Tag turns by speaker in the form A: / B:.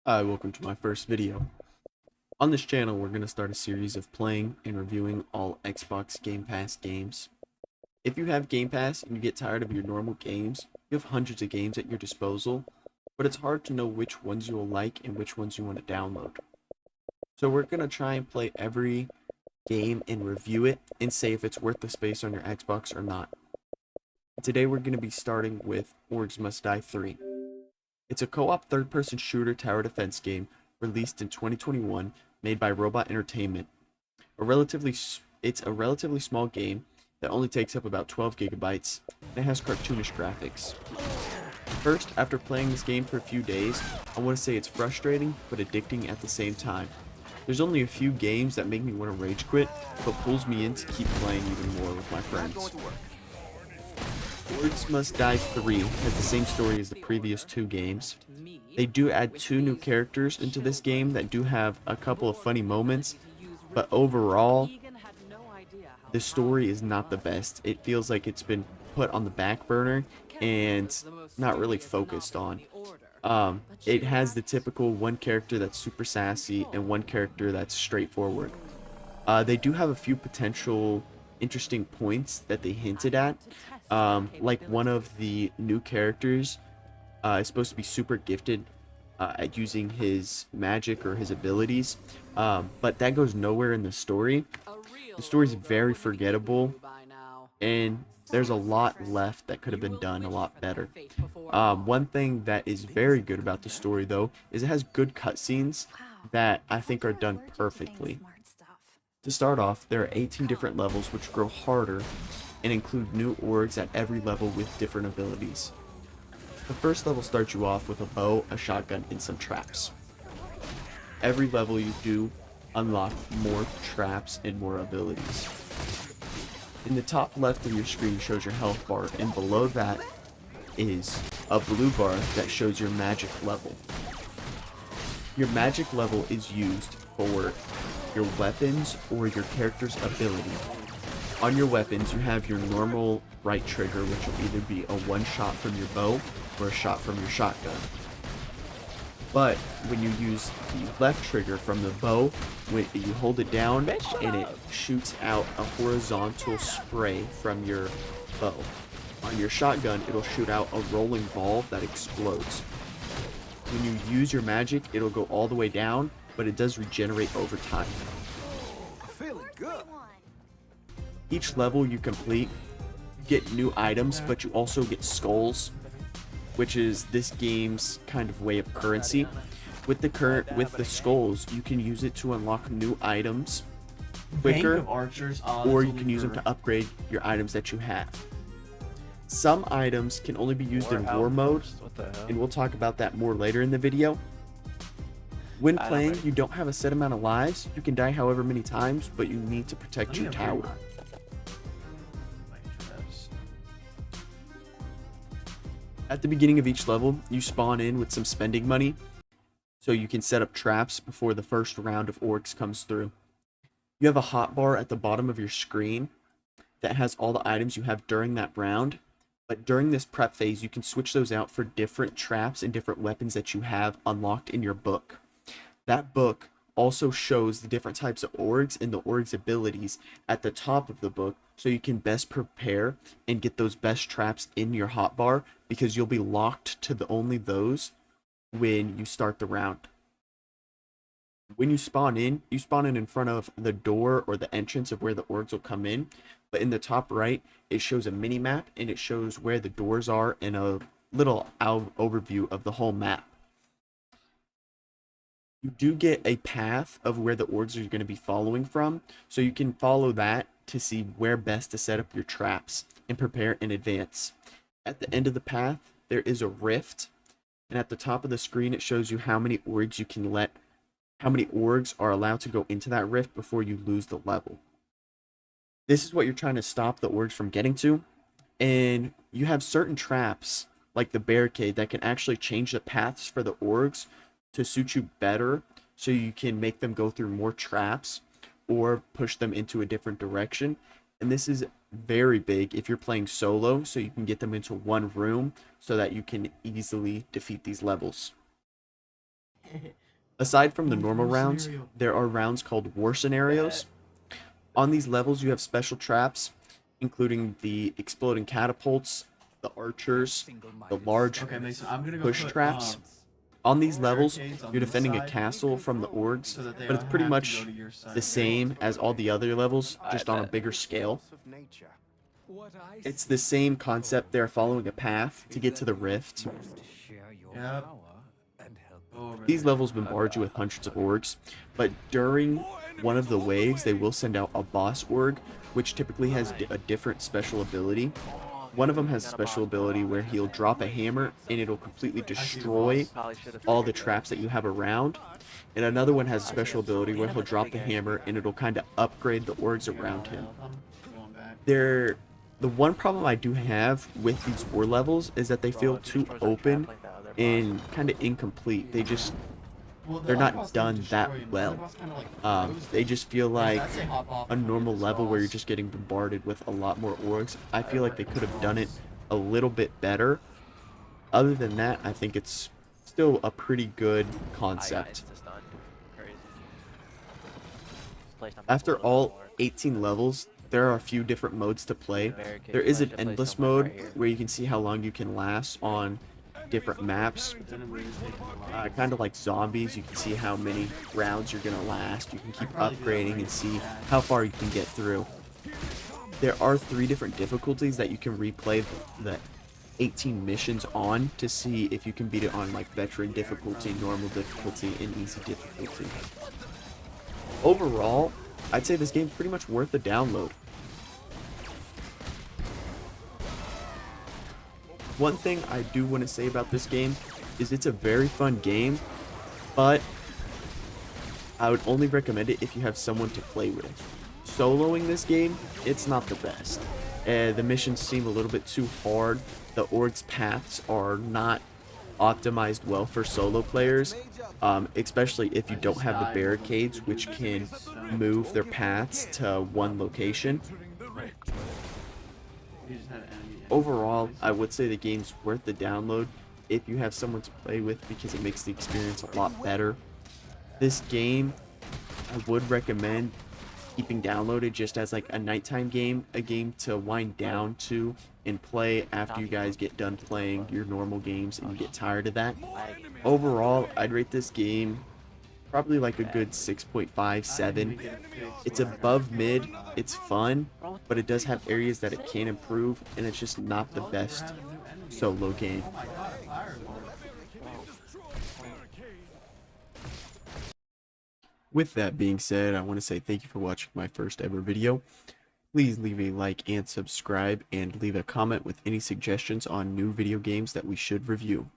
A: Hi, welcome to my first video. On this channel, we're going to start a series of playing and reviewing all Xbox Game Pass games. If you have Game Pass and you get tired of your normal games, you have hundreds of games at your disposal, but it's hard to know which ones you will like and which ones you want to download. So we're going to try and play every game and review it and say if it's worth the space on your Xbox or not. Today we're going to be starting with Orgs Must Die 3. It's a co-op third-person shooter tower defense game released in 2021, made by Robot Entertainment. It's a relatively small game that only takes up about 12 gigabytes, and it has cartoonish graphics. First, after playing this game for a few days, I want to say it's frustrating but addicting at the same time. There's only a few games that make me want to rage quit, but pulls me in to keep playing even more with my friends. Orgs Must Die 3 has the same story as the previous two games. They do add two new characters into this game that do have a couple of funny moments, but overall, the story is not the best. It feels like it's been put on the back burner and not really focused on. It has the typical one character that's super sassy and one character that's straightforward. They do have a few potential interesting points that they hinted at. Like one of the new characters is supposed to be super gifted at using his magic or his abilities, but that goes nowhere in the story. The story is very forgettable, and there's a lot left that could have been done a lot better. One thing that is very good about the story, though, is it has good cutscenes that I think are done perfectly. To start off, there are 18 different levels which grow harder and include new orgs at every level with different abilities. The first level starts you off with a bow, a shotgun, and some traps. Every level you do unlock more traps and more abilities. In the top left of your screen shows your health bar, and below that is a blue bar that shows your magic level. Your magic level is used for your weapons or your character's ability. On your weapons, you have your normal right trigger, which will either be a one shot from your bow or a shot from your shotgun. But when you use the left trigger from the bow, when you hold it down and it shoots out a horizontal spray from your bow. On your shotgun, it'll shoot out a rolling ball that explodes. When you use your magic, it'll go all the way down, but it does regenerate over time.
B: Feeling good.
A: Each level you complete, you get new items, but you also get skulls, which is this game's kind of way of currency. With the skulls, you can use it to unlock new items quicker, or you can use them to upgrade your items that you have. Some items can only be used in war mode, and we'll talk about that more later in the video. When playing, you don't have a set amount of lives. You can die however many times, but you need to protect your tower. At the beginning of each level, you spawn in with some spending money, so you can set up traps before the first round of orcs comes through. You have a hotbar at the bottom of your screen that has all the items you have during that round, but during this prep phase, you can switch those out for different traps and different weapons that you have unlocked in your book. That book also shows the different types of orgs and the orgs abilities at the top of the book, so you can best prepare and get those best traps in your hotbar, because you'll be locked to only those when you start the round. When you spawn in front of the door or the entrance of where the orgs will come in, but in the top right it shows a mini map and it shows where the doors are and a little overview of the whole map. You do get a path of where the orgs are going to be following from, so you can follow that to see where best to set up your traps and prepare in advance. At the end of the path, there is a rift, and at the top of the screen, it shows you how many orgs are allowed to go into that rift before you lose the level. This is what you're trying to stop the orgs from getting to, and you have certain traps, like the barricade, that can actually change the paths for the orgs to suit you better, so you can make them go through more traps or push them into a different direction. And this is very big if you're playing solo, so you can get them into one room so that you can easily defeat these levels. Aside from the normal rounds, there are rounds called war scenarios. On these levels, you have special traps, including the exploding catapults, the archers, the large
C: Okay, Mason, I'm gonna go
A: push
C: put
A: traps. On these levels,
C: barricades on
A: you're
C: this
A: defending a
C: side
A: castle from the orgs,
C: so that they
A: but it's pretty
C: have to
A: much
C: go to your side.
A: the same as all the other levels, just on a
D: bet.
A: bigger scale.
B: Of nature. What I
A: It's the same concept. They're following a path to get to the rift.
B: to share your
C: Yep.
B: power and help.
C: Over
A: These
C: there.
A: levels bombard you with hundreds of orgs, but during one of the waves, they will send out a boss org, which typically has a different special ability. One of them has a special ability where he'll drop a hammer and it'll completely destroy all the traps that you have around. And another one has a special ability where he'll drop the hammer and it'll kind of upgrade the orgs around him.
C: Going back.
A: The one problem I do have with these war levels is that they feel too open and kind of incomplete. They're not done that well. They just feel like a normal level where you're just getting bombarded with a lot more orgs. I feel like they could have done it a little bit better. Other than that, I think it's still a pretty good concept. After all 18 levels, there are a few different modes to play. There is an endless mode where you can see how long you can last on different maps. Kind of like zombies, you can see how many rounds you're gonna last. You can keep upgrading and see how far you can get through. There are 3 different difficulties that you can replay the 18 missions on to see if you can beat it on like veteran difficulty, normal difficulty, and easy difficulty. Overall, I'd say this game's pretty much worth the download. One thing I do want to say about this game is it's a very fun game, but I would only recommend it if you have someone to play with. Soloing this game, it's not the best. The missions seem a little bit too hard. The orgs' paths are not optimized well for solo players, especially if you don't have the barricades, which can move their paths to one location. Overall, I would say the game's worth the download if you have someone to play with because it makes the experience a lot better. This game, I would recommend keeping downloaded just as like a nighttime game, a game to wind down to and play after you guys get done playing your normal games and you get tired of that. Overall, I'd rate this game probably like a good 6.5, 7. It's above mid, it's fun, but it does have areas that it can improve, and it's just not the best solo game. With that being said, I want to say thank you for watching my first ever video. Please leave a like and subscribe, and leave a comment with any suggestions on new video games that we should review.